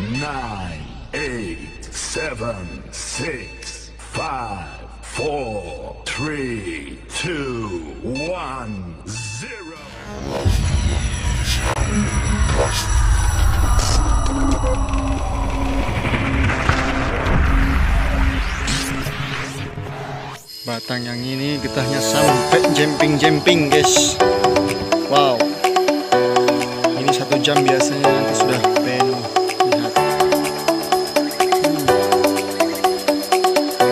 9, 8, 7, 6, 5, 4, 3, 2, 1, 0. Batang yang ini getahnya sampai jemping-jemping, guys. Wow, ini 1 jam biasanya nanti sudah penuh. Lihat.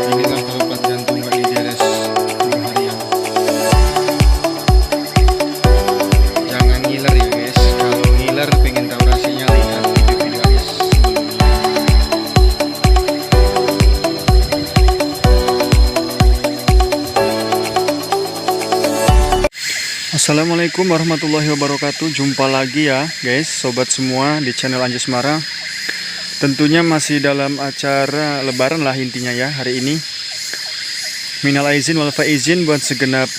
Inilah kalau plat gantung nggak diberes harian. Jangan ngiler ya, guys. Kalau ngiler pengen tahu rasanya, lihat video-video guys. Assalamualaikum warahmatullahi wabarakatuh. Jumpa lagi ya guys, sobat semua di channel Anjasmara. Tentunya masih dalam acara lebaran lah intinya ya hari ini. Minal aizin wal faizin buat segenap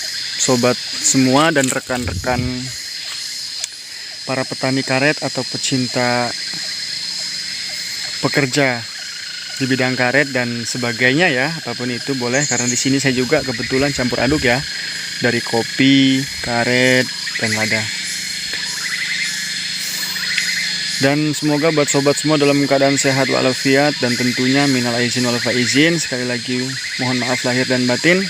sobat semua dan rekan-rekan para petani karet atau pecinta pekerja di bidang karet dan sebagainya ya. Apapun itu boleh, karena di sini saya juga kebetulan campur aduk ya. Dari kopi, karet, dan lada. Dan semoga buat sobat semua dalam keadaan sehat walafiat, dan tentunya minal aizin wal faizin. Sekali lagi mohon maaf lahir dan batin.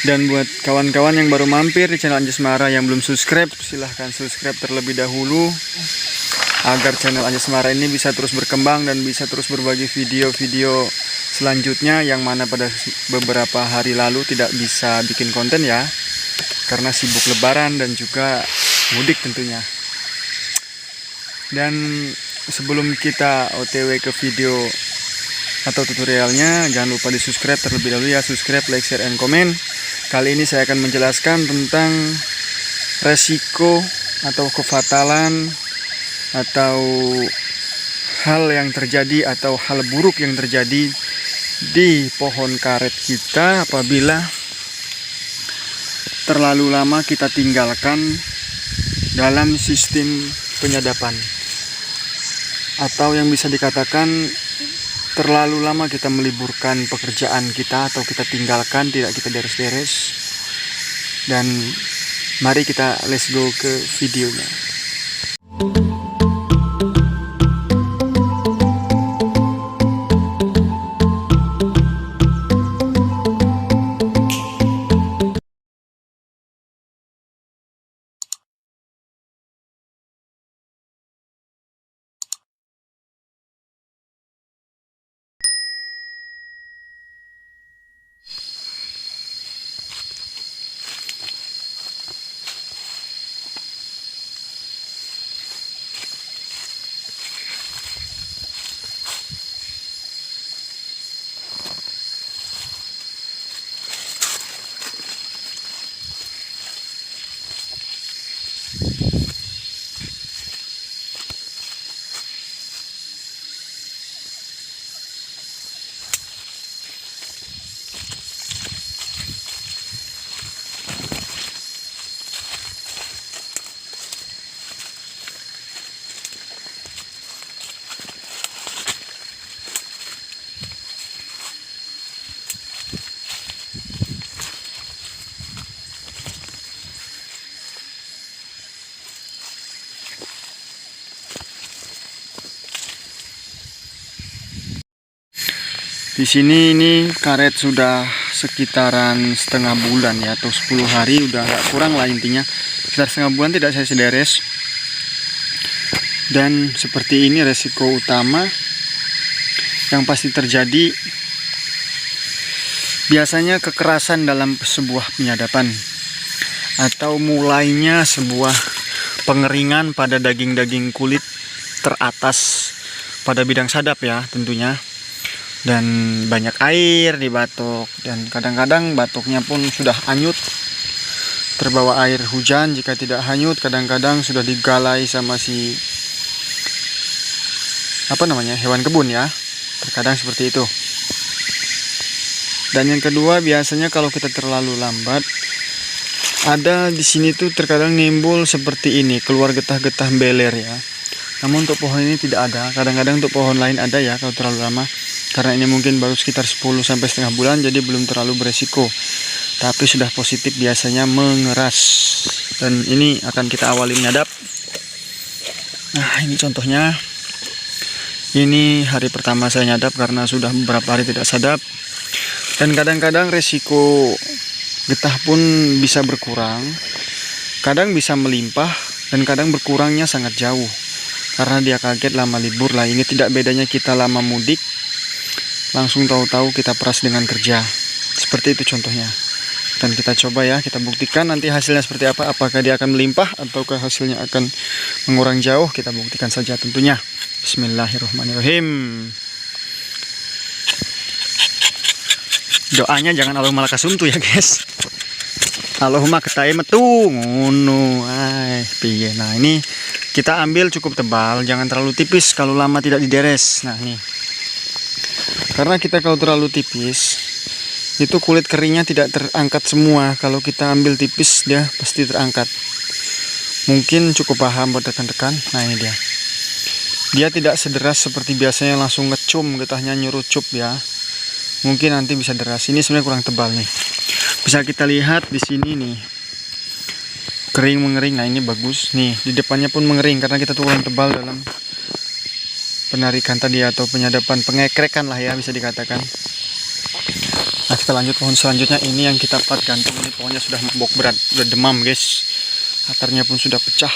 Dan buat kawan-kawan yang baru mampir di channel Anjasmara yang belum subscribe, silahkan subscribe terlebih dahulu agar channel Anjasmara ini bisa terus berkembang dan bisa terus berbagi video-video selanjutnya, yang mana pada beberapa hari lalu tidak bisa bikin konten ya karena sibuk lebaran dan juga mudik tentunya. Dan sebelum kita OTW ke video atau tutorialnya, jangan lupa di subscribe terlebih dahulu ya. Subscribe, like, share, and comment. Kali ini saya akan menjelaskan tentang resiko atau kefatalan atau hal yang terjadi atau hal buruk yang terjadi di pohon karet kita apabila terlalu lama kita tinggalkan dalam sistem penyadapan, atau yang bisa dikatakan terlalu lama kita meliburkan pekerjaan kita atau kita tinggalkan, tidak kita beres-beres. Dan mari kita let's go ke videonya. Di sini ini karet sudah sekitaran setengah bulan ya, atau 10 hari, udah nggak kurang lah intinya. Sekitar setengah bulan tidak saya sederes. Dan seperti ini resiko utama yang pasti terjadi. Biasanya kekerasan dalam sebuah penyadapan atau mulainya sebuah pengeringan pada daging-daging kulit teratas pada bidang sadap ya tentunya. Dan banyak air di batok, dan kadang-kadang batoknya pun sudah hanyut terbawa air hujan. Jika tidak hanyut, kadang-kadang sudah digalai sama si hewan kebun ya, terkadang seperti itu. Dan yang kedua, biasanya kalau kita terlalu lambat, ada di sini tuh terkadang nimbul seperti ini, keluar getah-getah beler ya. Namun untuk pohon ini tidak ada. Kadang-kadang untuk pohon lain ada ya kalau terlalu lama. Karena ini mungkin baru sekitar 10 sampai setengah bulan, jadi belum terlalu beresiko. Tapi sudah positif biasanya mengeras. Dan ini akan kita awali menyadap. Nah, ini contohnya. Ini hari pertama saya nyadap karena sudah beberapa hari tidak sadap. Dan kadang-kadang resiko getah pun bisa berkurang. Kadang bisa melimpah dan kadang berkurangnya sangat jauh. Karena dia kaget lama libur lah. Ini tidak bedanya kita lama mudik, langsung tahu-tahu kita peras dengan kerja. Seperti itu contohnya. Dan kita coba ya, kita buktikan nanti hasilnya seperti apa. Apakah dia akan melimpah ataukah hasilnya akan mengurang jauh. Kita buktikan saja tentunya. Bismillahirrahmanirrahim. Doanya jangan Allahumma lakasumtu ya guys. Allahumma ketai metu ngono. Piye. Nah, ini kita ambil cukup tebal, jangan terlalu tipis kalau lama tidak dideres. Nah, ini. Karena kita kalau terlalu tipis, itu kulit keringnya tidak terangkat semua. Kalau kita ambil tipis, dia pasti terangkat. Mungkin cukup paham buat rekan-rekan. Nah, ini dia. Dia tidak sederas seperti biasanya langsung ngecum, getahnya nyurucup ya. Mungkin nanti bisa deras. Ini sebenarnya kurang tebal nih. Bisa kita lihat di sini nih. Kering mengering. Nah, ini bagus nih, di depannya pun mengering karena kita tuh kurang tebal dalam penarikan tadi atau penyadapan, pengekrekan lah ya bisa dikatakan. Nah, kita lanjut pohon selanjutnya. Ini yang kita part gantung. Ini pohonnya sudah membok berat, sudah demam guys, akarnya pun sudah pecah.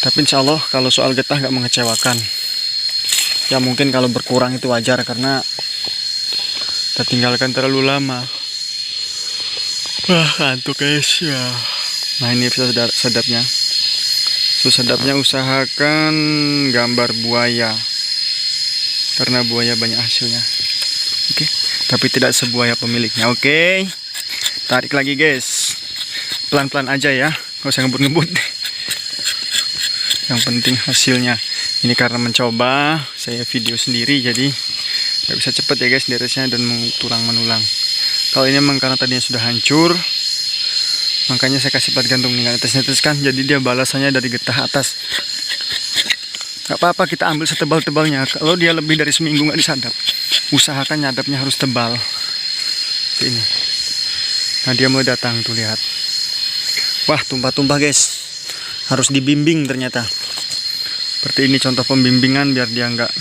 Tapi insya Allah kalau soal getah nggak mengecewakan ya. Mungkin kalau berkurang itu wajar karena kita tinggalkan terlalu lama. Wah, ngantuk guys ya. Nah, ini bisa sedapnya. Sedapnya usahakan gambar buaya. Karena buaya banyak hasilnya. Oke, tapi tidak sebuaya pemiliknya. Oke. Tarik lagi guys. Pelan-pelan aja ya. Gak usah ngebut-ngebut. Yang penting hasilnya. Ini karena mencoba, saya video sendiri jadi gak bisa cepet ya guys deresnya dan tulang menulang. Kalau ini memang karena tadinya sudah hancur, makanya saya kasih plat gantung nih, netes-netes kan, jadi dia balasannya dari getah atas. Gak apa-apa kita ambil setebal-tebalnya. Kalau dia lebih dari seminggu gak disadap, usahakan nyadapnya harus tebal. Seperti ini. Nah, dia mulai datang tuh, lihat. Wah, tumpah-tumpah guys. Harus dibimbing ternyata. Seperti ini contoh pembimbingan biar dia nggak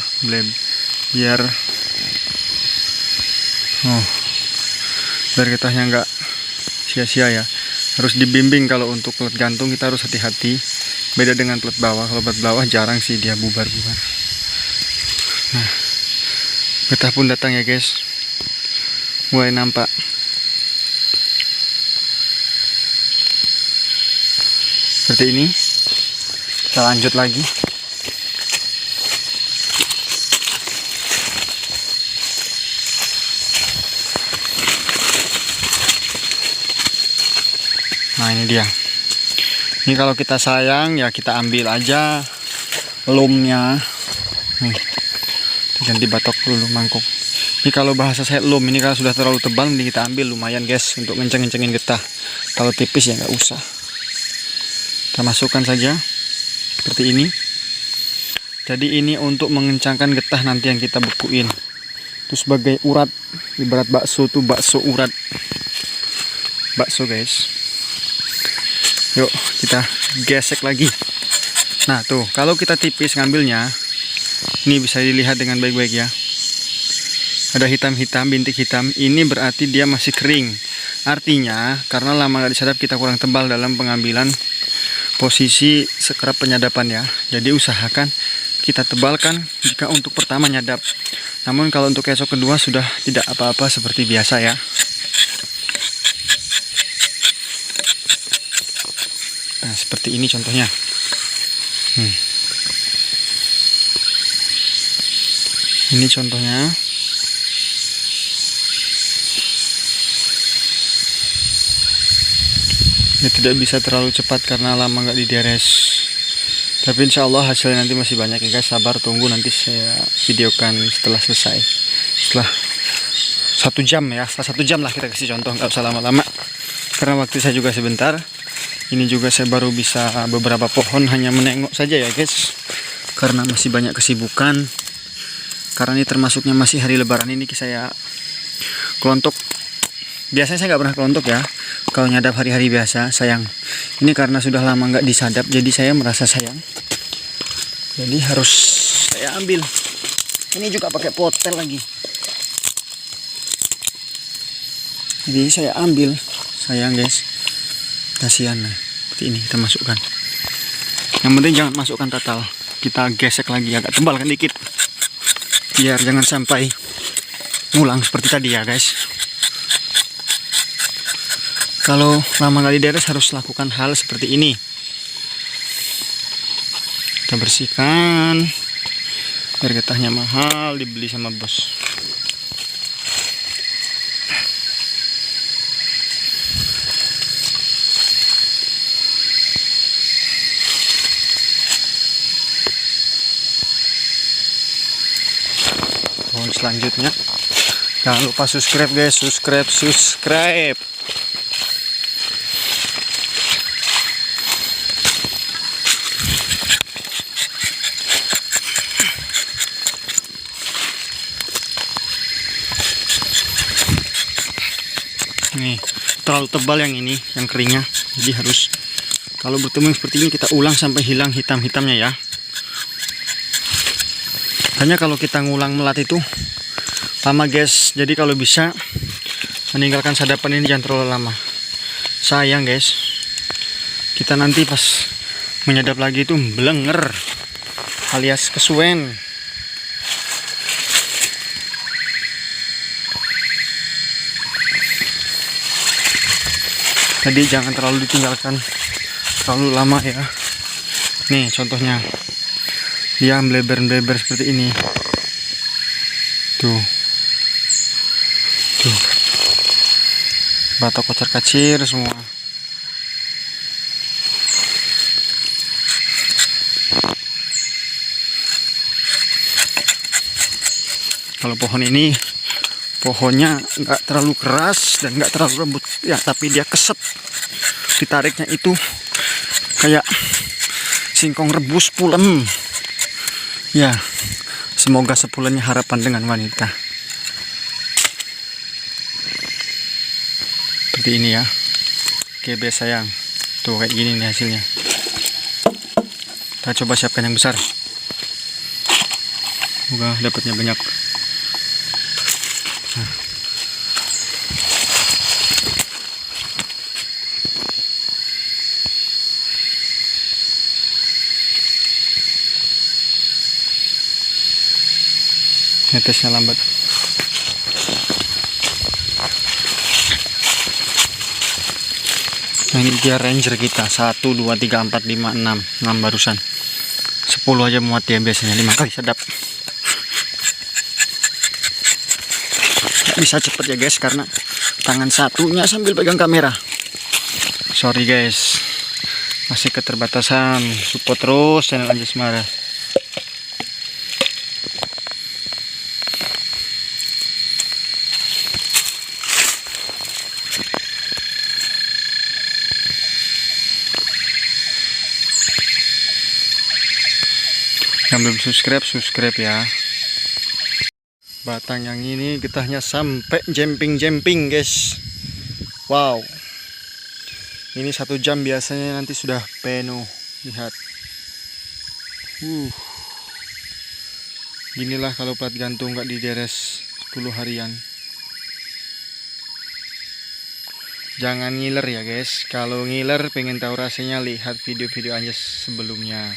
biar getahnya nggak sia-sia ya. Harus dibimbing. Kalau untuk plat gantung kita harus hati-hati. Beda dengan plat bawah. Kalau plat bawah jarang sih dia bubar-bubar. Nah, getah pun datang ya guys. Mulai nampak. Seperti ini. Kita lanjut lagi. Nah, ini dia. Ini kalau kita sayang ya kita ambil aja lumnya. Nih, ganti batok dulu mangkuk. Ini kalau bahasa saya lum, ini kalau sudah terlalu tebal mending kita ambil, lumayan guys untuk ngenceng-ngencengin getah. Kalau tipis ya nggak usah. Kita masukkan saja seperti ini. Jadi ini untuk mengencangkan getah nanti yang kita bekuin. Itu sebagai urat, ibarat bakso tuh bakso urat. Bakso guys. Yuk kita gesek lagi. Nah tuh, kalau kita tipis ngambilnya, ini bisa dilihat dengan baik-baik ya. Ada hitam-hitam, bintik hitam. Ini berarti dia masih kering. Artinya karena lama nggak disadap kita kurang tebal dalam pengambilan posisi sekerap penyadapan ya. Jadi usahakan kita tebalkan jika untuk pertama nyadap. Namun kalau untuk esok kedua sudah tidak apa-apa seperti biasa ya. Nah, seperti ini contohnya. Ini contohnya. Ya, tidak bisa terlalu cepat karena lama nggak dideres. Tapi insya Allah hasilnya nanti masih banyak ya guys. Sabar tunggu, nanti saya videokan setelah selesai. Setelah 1 jam ya. Setelah 1 jam lah kita kasih contoh. Nggak usah lama-lama. Karena waktu saya juga sebentar. Ini juga saya baru bisa beberapa pohon, hanya menengok saja ya guys, karena masih banyak kesibukan. Karena ini termasuknya masih hari lebaran, ini saya kelontok. Biasanya saya nggak pernah kelontok ya, kalau nyadap hari-hari biasa. Sayang, ini karena sudah lama nggak disadap, jadi saya merasa sayang, jadi harus saya ambil. Ini juga pakai potel lagi, jadi saya ambil. Sayang guys, kasihan. Nah, seperti ini kita masukkan. Yang penting jangan masukkan total, kita gesek lagi agak tebal kan dikit, biar jangan sampai ngulang seperti tadi ya guys. Kalau lama nggak dideres harus lakukan hal seperti ini. Kita bersihkan biar getahnya mahal dibeli sama bos. Pohon selanjutnya, jangan lupa subscribe guys, subscribe. Nih, terlalu tebal yang ini, yang keringnya. Jadi harus, kalau bertemu seperti ini, kita ulang sampai hilang hitam-hitamnya ya. Hanya kalau kita ngulang melat itu lama guys. Jadi kalau bisa meninggalkan sadapan ini jangan terlalu lama. Sayang guys, kita nanti pas menyadap lagi itu belenger alias kesuwen. Jadi jangan terlalu ditinggalkan terlalu lama ya. Nih contohnya, dia bleber-bleber seperti ini. Tuh, batok kocar kacir semua. Kalau pohon ini, pohonnya nggak terlalu keras dan nggak terlalu lembut ya, tapi dia keset. Ditariknya itu kayak singkong rebus pulen. Ya, semoga sepulennya harapan dengan wanita. Seperti ini ya. GB sayang. Tuh kayak gini nih hasilnya. Kita coba siapkan yang besar. Semoga dapatnya banyak. Nah. Netesnya lambat. Nah, ini dia ranger kita 1, 2, 3, 4, 5, 6 barusan. 10 aja muat ya biasanya, 5 kali sedap. Gak bisa cepet ya guys, karena tangan satunya sambil pegang kamera. Sorry guys, masih keterbatasan. Support terus channel Anjas Mara. Yang belum subscribe ya. Batang yang ini getahnya sampai jemping guys. Wow, ini 1 jam biasanya, nanti sudah penuh. Lihat, ginilah kalau plat gantung nggak dideres 10 harian. Jangan ngiler ya guys. Kalau ngiler pengen tahu rasanya, lihat video-video Anjas sebelumnya.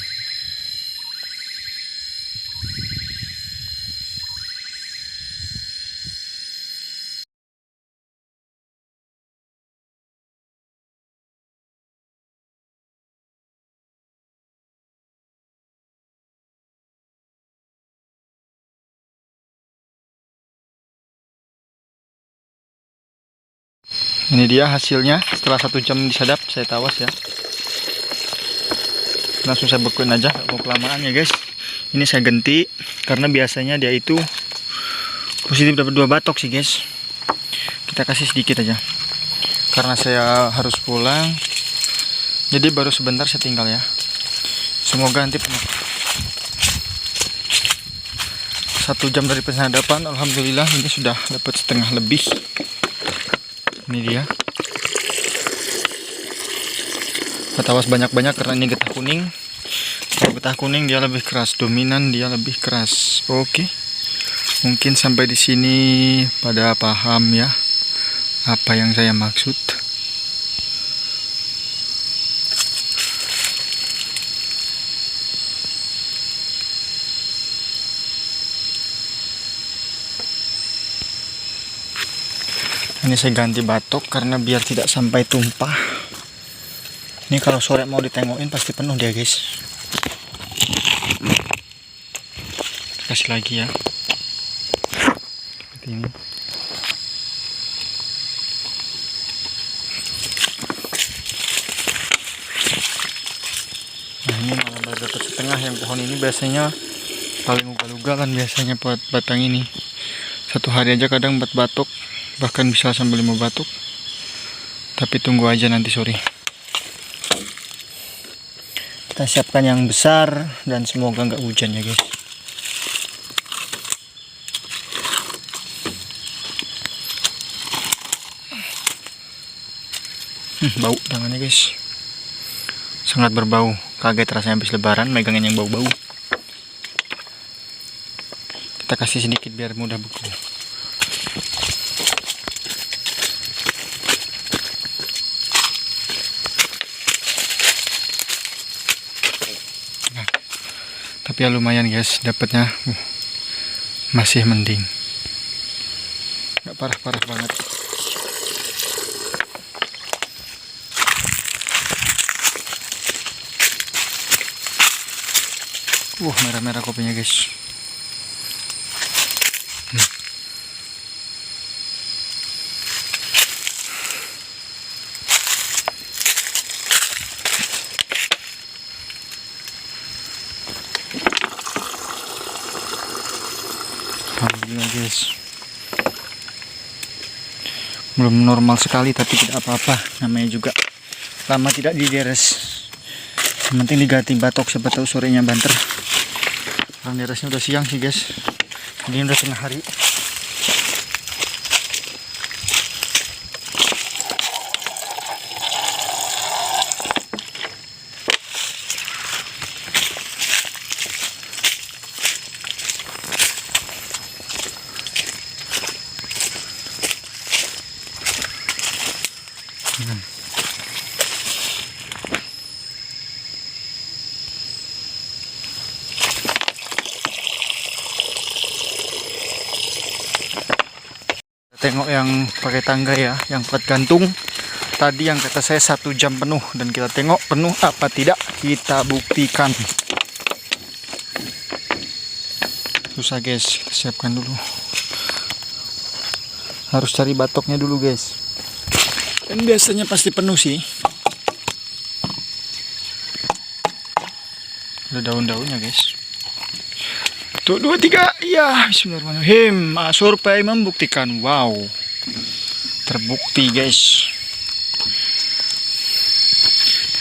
Ini dia hasilnya setelah 1 jam disadap. Saya tawas ya, langsung saya bekuin aja, gak mau kelamaan ya guys. Ini saya ganti karena biasanya dia itu positif dapat 2 batok sih guys. Kita kasih sedikit aja karena saya harus pulang. Jadi baru sebentar saya tinggal ya. Semoga nanti penuh. 1 jam dari penyadapan, alhamdulillah ini sudah dapat setengah lebih. Ini dia. Tawas banyak-banyak karena ini getah kuning. Kalau getah kuning dia lebih keras, dominan dia lebih keras. Oke. Mungkin sampai di sini pada paham ya apa yang saya maksud. Ini saya ganti batok karena biar tidak sampai tumpah. Ini kalau sore mau ditengokin pasti penuh dia guys. Kasih lagi ya. Seperti ini. Nah ini malah baru dapat setengah. Yang pohon ini biasanya paling ugal-ugalan biasanya buat batang ini. 1 hari aja kadang 4 batok, bahkan bisa sampai 5 batok. Tapi tunggu aja nanti sore. Kita siapkan yang besar dan semoga nggak hujan ya guys. Bau tangannya guys, sangat berbau. Kaget rasanya habis lebaran megangin yang bau-bau. Kita kasih sedikit biar mudah beku. Nah, tapi ya lumayan guys, dapatnya masih mending, nggak parah-parah banget. Merah-merah kopinya guys. Alhamdulillah guys. Belum normal sekali tapi tidak apa-apa. Namanya juga lama tidak dideres. Yang penting diganti batok, siapa tahu sorenya banter. Orang deresnya udah siang sih guys. Ini udah tengah hari. Tengok yang pakai tangga ya, yang kuat gantung. Tadi yang kata saya 1 jam penuh, dan kita tengok penuh apa tidak, kita buktikan. Susah guys, kita siapkan dulu. Harus cari batoknya dulu guys. Dan biasanya pasti penuh sih. Ada daun-daunnya guys. Tuh 2, 3, iya, bismillahirrahmanirrahim. Survei membuktikan, wow, terbukti guys.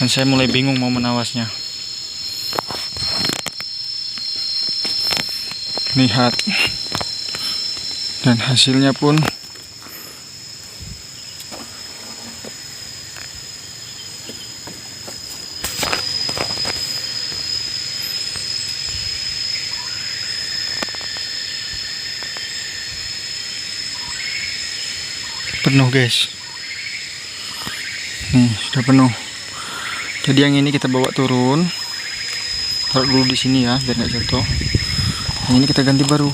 Dan saya mulai bingung mau menawasnya. Lihat, dan hasilnya pun penuh guys. Nih sudah penuh. Jadi yang ini kita bawa turun, taruh dulu di sini ya biar nggak jatuh. Yang ini kita ganti baru.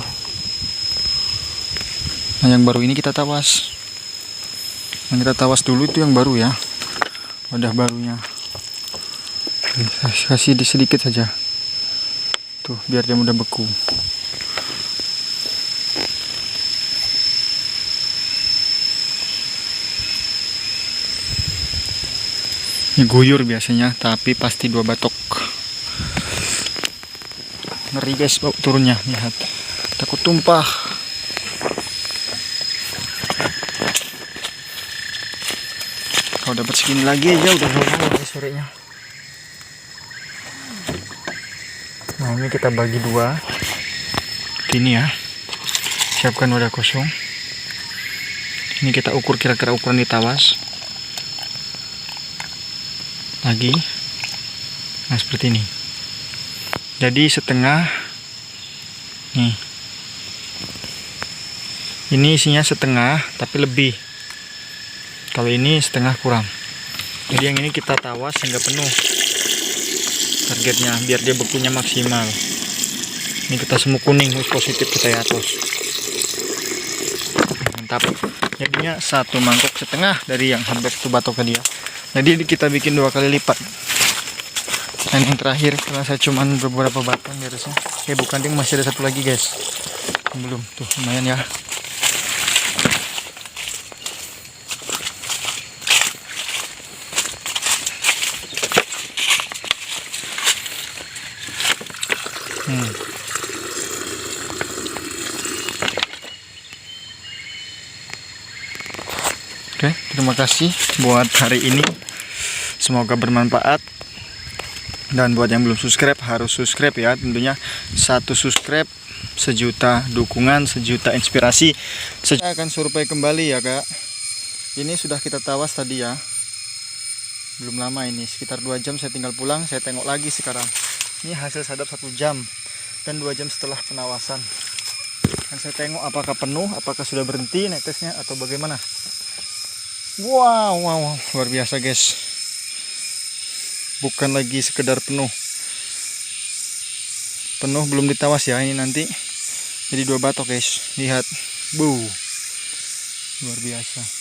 Nah yang baru ini kita tawas. Yang kita tawas dulu itu yang baru ya, wadah barunya. Nih, kasih sedikit saja. Tuh biar dia mudah beku. Ini guyur biasanya, tapi pasti 2 batok. Ngeri guys bau turunnya, lihat. Takut tumpah. Kalau dapat segini lagi aja udah normal guys sorenya. ini kita bagi dua. Gini ya. Siapkan wadah kosong. Ini kita ukur kira-kira ukuran di tawas. Lagi. Nah, seperti ini. Jadi setengah. Nih. Ini isinya setengah, tapi lebih. Kalau ini setengah kurang. Jadi yang ini kita tawas hingga penuh. Targetnya biar dia bekunya maksimal. Ini kita semua kuning, positif kita ya atas. Mantap. Jadinya 1 mangkok setengah dari yang hampir 1 batok tadi ya. Jadi kita bikin 2 kali lipat. Dan yang terakhir karena saya cuman beberapa batang harusnya. Bukan, ding, masih ada 1 lagi guys. Belum tuh, lumayan ya. Oke, terima kasih buat hari ini. Semoga bermanfaat. Dan buat yang belum subscribe harus subscribe ya. Tentunya 1 subscribe 1 juta dukungan, 1 juta inspirasi. Saya akan survei kembali ya kak. Ini sudah kita tawas tadi ya. Belum lama ini, sekitar 2 jam saya tinggal pulang. Saya tengok lagi sekarang. Ini hasil sadap 1 jam dan 2 jam setelah penawasan. Dan saya tengok apakah penuh, apakah sudah berhenti netesnya atau bagaimana. Wow, luar biasa guys. Bukan lagi sekedar penuh. Penuh belum ditawas ya, ini nanti jadi 2 batok guys. Lihat. Luar biasa.